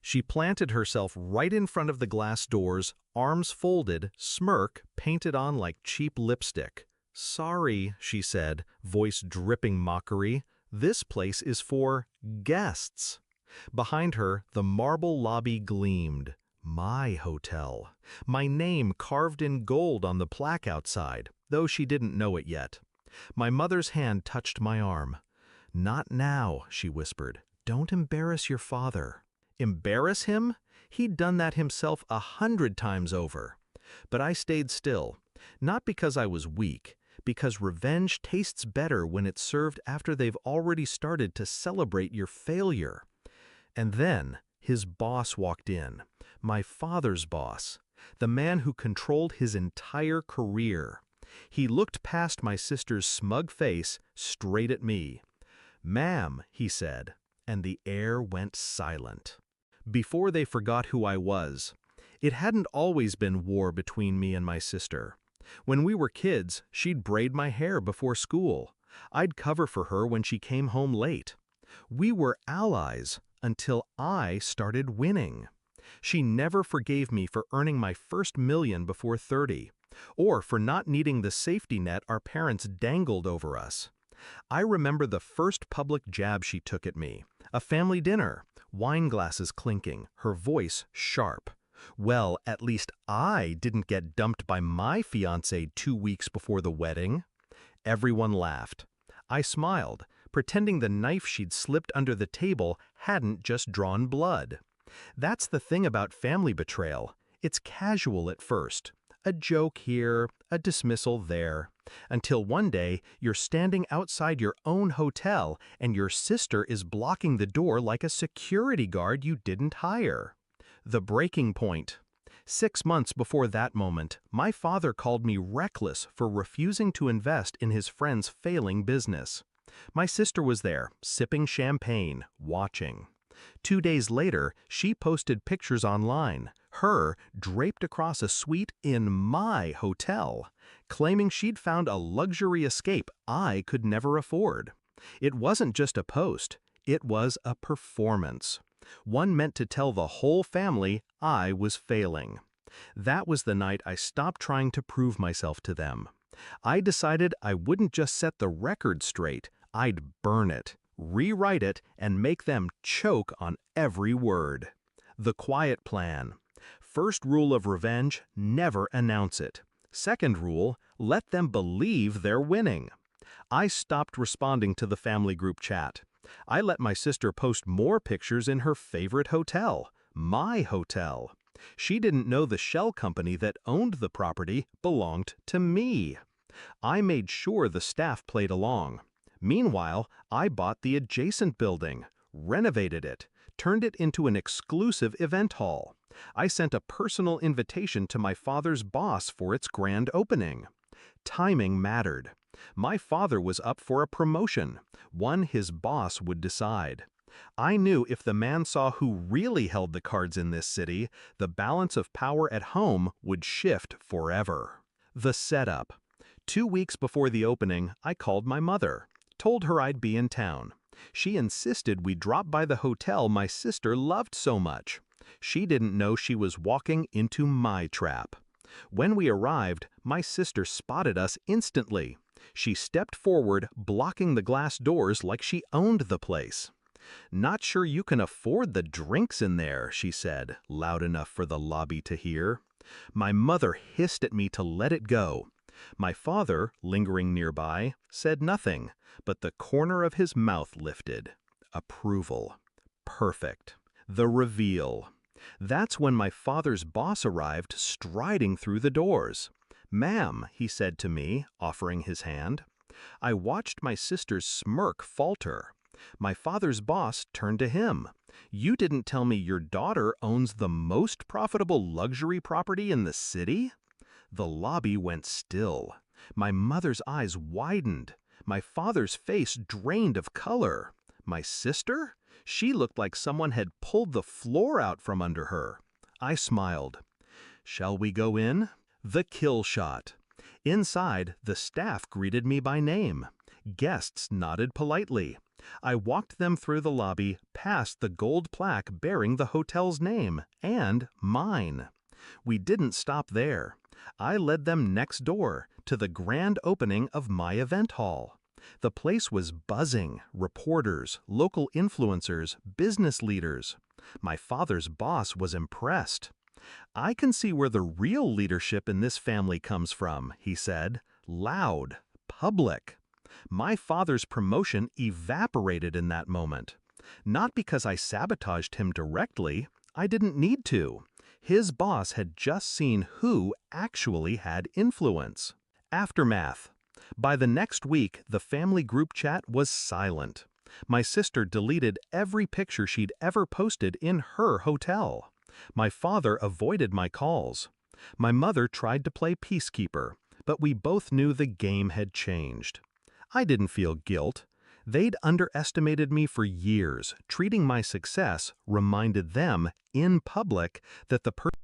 She planted herself right in front of the glass doors, arms folded, smirk painted on like cheap lipstick. "Sorry," she said, voice dripping mockery. "This place is for guests." Behind her, the marble lobby gleamed. My hotel. My name carved in gold on the plaque outside, though she didn't know it yet. My mother's hand touched my arm. "Not now," she whispered. "Don't embarrass your father." Embarrass him? He'd done that himself 100 times over. But I stayed still, not because I was weak, because revenge tastes better when it's served after they've already started to celebrate your failure. And then his boss walked in, my father's boss, the man who controlled his entire career. He looked past my sister's smug face straight at me. "Ma'am," he said, and the air went silent. Before they forgot who I was, it hadn't always been war between me and my sister. When we were kids, she'd braid my hair before school. I'd cover for her when she came home late. We were allies until I started winning. She never forgave me for earning my first million before 30, or for not needing the safety net our parents dangled over us. I remember the first public jab she took at me, a family dinner, wine glasses clinking, her voice sharp. Well, at least I didn't get dumped by my fiancé 2 weeks before the wedding. Everyone laughed. I smiled, pretending the knife she'd slipped under the table hadn't just drawn blood. That's the thing about family betrayal. It's casual at first. A joke here, a dismissal there, until one day you're standing outside your own hotel and your sister is blocking the door like a security guard you didn't hire. The breaking point. 6 months before that moment, my father called me reckless for refusing to invest in his friend's failing business. My sister was there, sipping champagne, watching. 2 days later, she posted pictures online, her draped across a suite in my hotel, claiming she'd found a luxury escape I could never afford. It wasn't just a post, it was a performance. One meant to tell the whole family I was failing. That was the night I stopped trying to prove myself to them. I decided I wouldn't just set the record straight, I'd burn it, rewrite it, and make them choke on every word. The quiet plan. First rule of revenge, never announce it. Second rule, let them believe they're winning. I stopped responding to the family group chat. I let my sister post more pictures in her favorite hotel, my hotel. She didn't know the shell company that owned the property belonged to me. I made sure the staff played along. Meanwhile, I bought the adjacent building, renovated it, turned it into an exclusive event hall. I sent a personal invitation to my father's boss for its grand opening. Timing mattered. My father was up for a promotion, one his boss would decide. I knew if the man saw who really held the cards in this city, the balance of power at home would shift forever. The setup. 2 weeks before the opening, I called my mother, told her I'd be in town. She insisted we drop by the hotel my sister loved so much. She didn't know she was walking into my trap. When we arrived, my sister spotted us instantly. She stepped forward, blocking the glass doors like she owned the place. "Not sure you can afford the drinks in there," she said, loud enough for the lobby to hear. My mother hissed at me to let it go. My father, lingering nearby, said nothing, but the corner of his mouth lifted. Approval. Perfect. The reveal. That's when my father's boss arrived, striding through the doors. "Ma'am," he said to me, offering his hand. I watched my sister's smirk falter. My father's boss turned to him. "You didn't tell me your daughter owns the most profitable luxury property in the city?" The lobby went still. My mother's eyes widened. My father's face drained of color. My sister? She looked like someone had pulled the floor out from under her. I smiled. "Shall we go in?" The kill shot. Inside, the staff greeted me by name. Guests nodded politely. I walked them through the lobby, past the gold plaque bearing the hotel's name, and mine. We didn't stop there. I led them next door, to the grand opening of my event hall. The place was buzzing, reporters, local influencers, business leaders. My father's boss was impressed. "I can see where the real leadership in this family comes from," he said. "Loud, public." My father's promotion evaporated in that moment. Not because I sabotaged him directly. I didn't need to. His boss had just seen who actually had influence. Aftermath. By the next week, the family group chat was silent. My sister deleted every picture she'd ever posted in her hotel. My father avoided my calls. My mother tried to play peacekeeper, but we both knew the game had changed. I didn't feel guilt. They'd underestimated me for years. Treating my success reminded them, in public, that the person